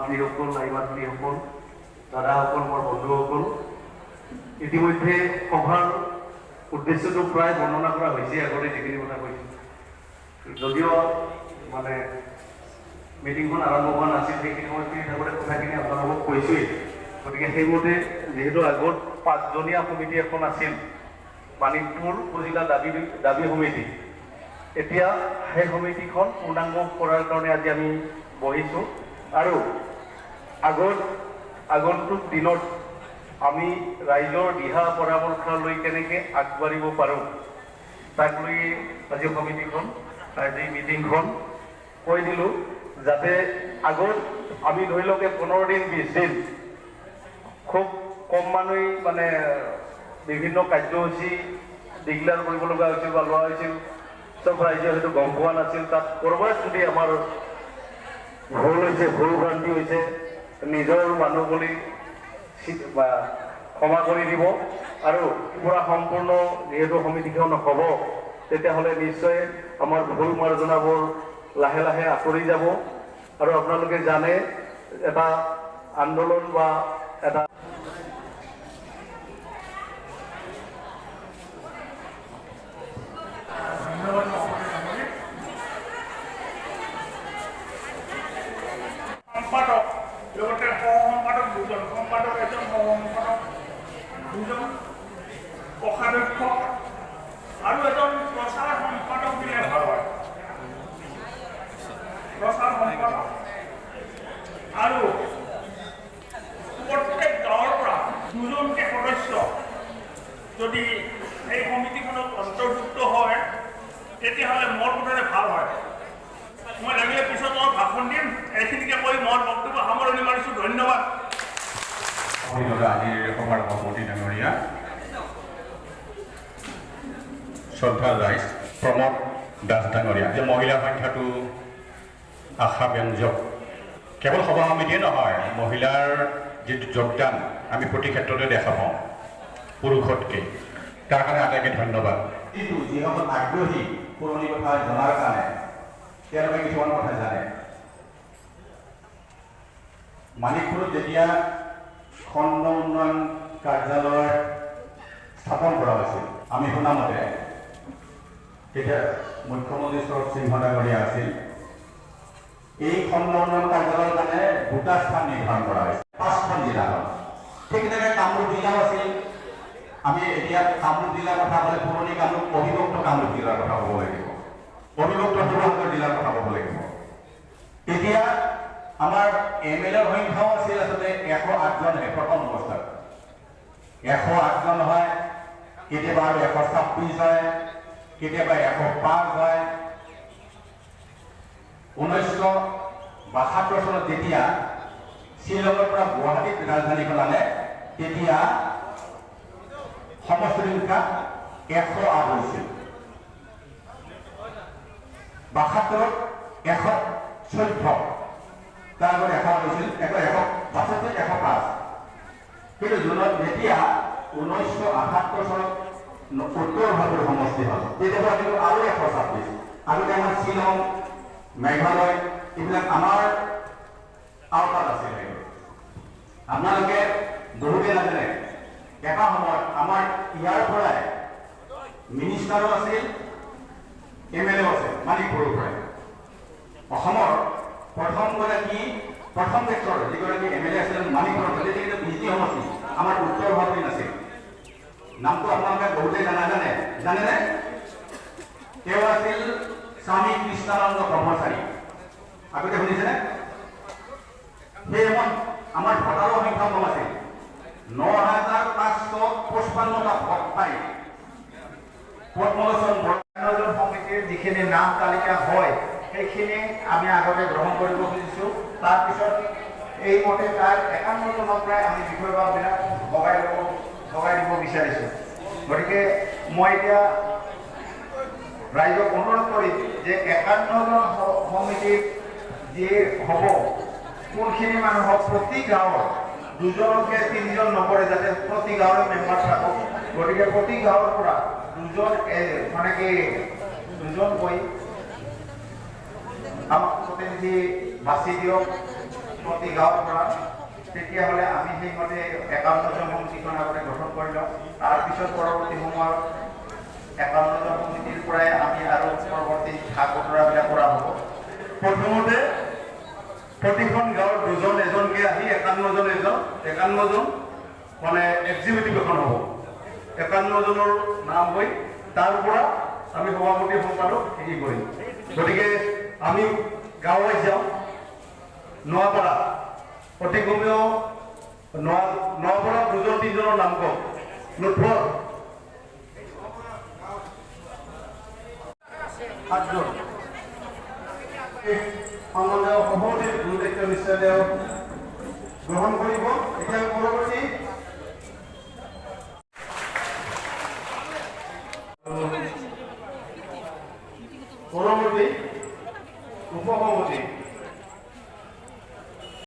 আত্মীয়সকল নাইবাত্মীয়সকল দাদাসকল মোৰ বন্ধুসকল ইতিমধ্যে সভাৰ উদ্দেশ্যটো প্ৰায় বৰ্ণনা কৰা হৈছে আগতে যিখিনি কথা কৈছোঁ যদিও মানে মিটিংখন আৰম্ভ হোৱা নাছিল সেইখিনি সময়খিনি থাকোঁতে কথাখিনি আপোনালোকক কৈছোঁৱেই গতিকে সেইমতে যিহেতু আগত 5জনীয়া সমিতি এখন আছিল মানিকপুৰ উপজিলা দাবী সমিতি এতিয়া সেই সমিতিখন পূৰ্ণাংগ কৰাৰ কাৰণে আজি আমি বহিছোঁ আৰু আগন্তুক দিনত আমি ৰাইজৰ দিহা পৰামৰ্শ লৈ কেনেকৈ আগবাঢ়িব পাৰোঁ তাক লৈ আজি সমিতিখন আজি মিটিংখন কৈ দিলোঁ যাতে আগত আমি ধৰি লওক 15 দিন 20 দিন খুব কম মানুহে মানে বিভিন্ন কাৰ্যসূচী ডিক্লেয়াৰ কৰিব লগা হৈছিল বা লোৱা হৈছিল চব ৰাইজে হয়তো গম পোৱা নাছিল তাত ক'ৰবাত যদি আমাৰ ভুল হৈছে ভুল ভ্ৰান্তি হৈছে নিজৰ মানুহ বুলি ক্ষমা কৰি দিব আৰু পুৰা সম্পূৰ্ণ যিহেতু সমিতিখন হ'ব তেতিয়াহ'লে নিশ্চয় আমাৰ ভুল মাৰ্জনাবোৰ লাহে লাহে আঁতৰি যাব আৰু আপোনালোকে জানে এটা আন্দোলন বা এটা সম্পাদক লগতে সহসম্পাদক দুজন সম্পাদক এজন সহসম্পাদক দুজন কোষাধ্যক্ষ আৰু এজন প্ৰচাৰ সম্পাদক দিলে ভাল হয় প্ৰচাৰ সম্পাদক আৰু প্ৰত্যেক গাঁৱৰ পৰা দুজনকৈ সদস্য যদি এই সমিতিখনত অন্তৰ্ভুক্ত হয় তেতিয়াহ'লে মোৰ বোধেৰে ভাল হয় মই লাগিলে পিছত মই ভাষণ দিম এইখিনিকে কৈ মই বক্তব্য সামৰণি মাৰিছোঁ ধন্যবাদ আজিৰ সভাৰ সভাপতি ডাঙৰীয়া শ্ৰদ্ধা ৰাইজ প্ৰমোদ দাস ডাঙৰীয়া যে মহিলাৰ সংখ্যাটো আশাব্যঞ্জক কেৱল সভা সমিতিয়ে নহয় মহিলাৰ যিটো যোগদান আমি প্ৰতি ক্ষেত্ৰতে দেখা পাওঁ পুৰুষতকৈ তাৰ কাৰণে আটাইকে ধন্যবাদ কিন্তু যিসকল আগ্ৰহী পুৰণি কথা জনাৰ কাৰণে তেওঁলোকে কিছুমান কথা জানে মানিকপুৰত যেতিয়া খণ্ড উন্নয়ন কাৰ্যালয় স্থাপন কৰা হৈছিল আমি শুনামতে তেতিয়া মুখ্যমন্ত্ৰী শৰৎ সিংহ ডাঙৰীয়া আছিল এই খণ্ড উন্নয়ন কাৰ্যালয়ৰ কাৰণে 2টা স্থান নিৰ্ধাৰণ কৰা হৈছিল 5খন জিলাত ঠিক তেনেকৈ কামৰূপ জিলাও আছিল আমি এতিয়া কামৰূপ জিলাৰ কথা ক'লে পুৰণি কামৰূপ অবিভক্ত কামৰূপ জিলাৰ কথা ক'ব লাগিব অবিভক্ত শিৱসাগৰ জিলাৰ কথা ক'ব লাগিব এতিয়া আমাৰ MLAৰ সংখ্যাও আছিল আচলতে 108জনহে প্ৰথম অৱস্থাত 108জন হয় কেতিয়াবা আৰু 126 হয় কেতিয়াবা 105 হয় 1972 চনত যেতিয়া শ্বিলঙৰ পৰা গুৱাহাটীত ৰাজধানীখন আনে তেতিয়া সমষ্টিৰ সংখ্যা 108 হৈছিল 72ত 114 তাৰ আগত 100 হৈছিল 105 কিন্তু জুনত যেতিয়া 1978 চনত উত্তৰ ভাৰতৰ সমষ্টি হ'ল তেতিয়া কিন্তু আৰু 126 আগতে আমাৰ শ্বিলং মেঘালয় এইবিলাক আমাৰ আওতাত আছিল আপোনালোকে বহুতে নাজানে এটা সময়ত আমাৰ ইয়াৰ পৰাই মিনিষ্টাৰো আছিল MLA আছিল মানিকপুৰৰ পৰাই অসমৰ প্ৰথম ক্ষেত্ৰৰ যিগৰাকী MLA আছিল মানিকপুৰৰ তেতিয়া বিজনী সমষ্টি আমাৰ উত্তৰ ভাৰতীয় নাছিল নামটো আপোনালোকে বহুতে জানেনে তেওঁ আছিল স্বামী কৃষ্ণানন্দ ব্ৰহ্মচাৰী আগতে শুনিছেনে সেই সময়ত আমাৰ ভোটাৰৰ সংখ্যা কম আছিল 9555টা ভোট পাই পদ্মলোচন বৰ্ণাজন সমিতিৰ যিখিনি নাম তালিকা হয় সেইখিনি আমি আগতে গ্ৰহণ কৰিব খুজিছোঁ তাৰপিছত এইমতে তাৰ 51জনৰ পৰাই আমি বিষয়ববীয়াবিলাক ভগাই দিব বিচাৰিছোঁ গতিকে মই এতিয়া ৰাইজক অনুৰোধ কৰিম যে 51জন সমিতিত যি হ'ব কোনখিনি মানুহক প্ৰতি গাঁৱৰ 2জনকৈ 3জন নকৰে যাতে প্ৰতি গাঁৱৰে মেম্বাৰ থাকক গতিকে প্ৰতি গাঁৱৰ পৰা 2জন মানে কি 2জনকৈ আমাক প্ৰতিনিধি বাছি দিয়ক প্ৰতি গাঁৱৰ পৰা, তেতিয়াহ'লে আমি সেইমতে 51জন সমিতিখন আগতে গঠন কৰি লওঁ। তাৰপিছত পৰৱৰ্তী সময়ত 51জন সমিতিৰ পৰাই আমি আৰু পৰৱৰ্তী ভাগ বতৰাবিলাক কৰা হ'ব। প্ৰথমতে প্ৰতিখন গাঁৱৰ দুজন এজনকৈ আহি 51জন মানে এক্সিকিউটিভ এখন হ'ব। 51জনৰ নাম হৈ তাৰ পৰা আমি সভাপতি সম্পাদক হেৰি কৰিম। গতিকে আমি গাঁও যাওঁ নৱাপাৰা, অতি কমেও নৱাপাৰা 2-3জনৰ নাম কওক। নোটফৰ 7জন সম্বন্ধীয় সভাপতিৰ গুৰু দায়িত্ব নিশ্চয় তেওঁ গ্ৰহণ কৰিব। এতিয়া পৰৱৰ্তী